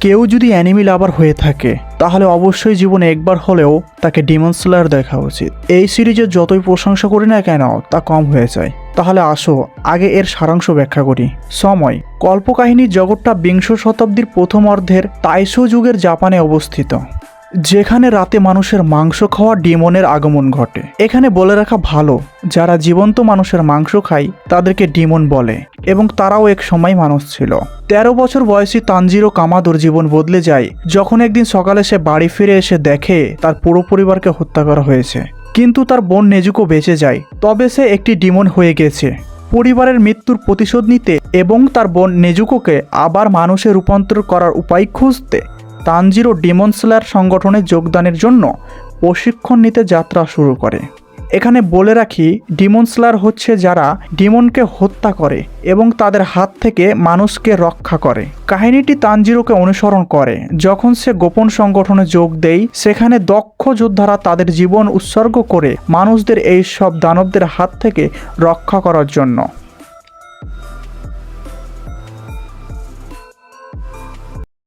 কেউ যদি অ্যানিমি লাভার হয়ে থাকে তাহলে অবশ্যই জীবনে একবার হলেও তাকে ডিমন স্লেয়ার দেখা উচিত। এই সিরিজের যতই প্রশংসা করি না কেন তা কম হয়ে যায়। তাহলে আসো আগে এর সারাংশ ব্যাখ্যা করি। সময় কল্পকাহিনীর জগৎটা বিংশ শতাব্দীর প্রথম অর্ধের তাইশো যুগের জাপানে অবস্থিত, যেখানে রাতে মানুষের মাংস খাওয়া ডিমনের আগমন ঘটে। এখানে বলে রাখা ভালো, যারা জীবন্ত মানুষের মাংস খায় তাদেরকে ডিমন বলে এবং তারাও এক সময় মানুষ ছিল। 13 বছর বয়সী তানজিরো কামাদোর জীবন বদলে যায় যখন একদিন সকালে সে বাড়ি ফিরে এসে দেখে তার পুরো পরিবারকে হত্যা করা হয়েছে, কিন্তু তার বোন নেজুকো বেঁচে যায়। তবে সে একটি ডিমন হয়ে গেছে। পরিবারের মৃত্যুর প্রতিশোধ নিতে এবং তার বোন নেজুকোকে আবার মানুষে রূপান্তর করার উপায় খুঁজতে তানজিরো ডিমন স্লেয়ার সংগঠনে যোগদানের জন্য প্রশিক্ষণ নিতে যাত্রা শুরু করে। এখানে বলে রাখি, ডিমন স্লেয়ার হচ্ছে যারা ডিমনকে হত্যা করে এবং তাদের হাত থেকে মানুষকে রক্ষা করে। কাহিনীটি তানজিরোকে অনুসরণ করে। যখন সে গোপন সংগঠনে যোগ দেয়, সেখানে দক্ষ যোদ্ধারা তাদের জীবন উৎসর্গ করে মানুষদের এই সব দানবদের হাত থেকে রক্ষা করার জন্য।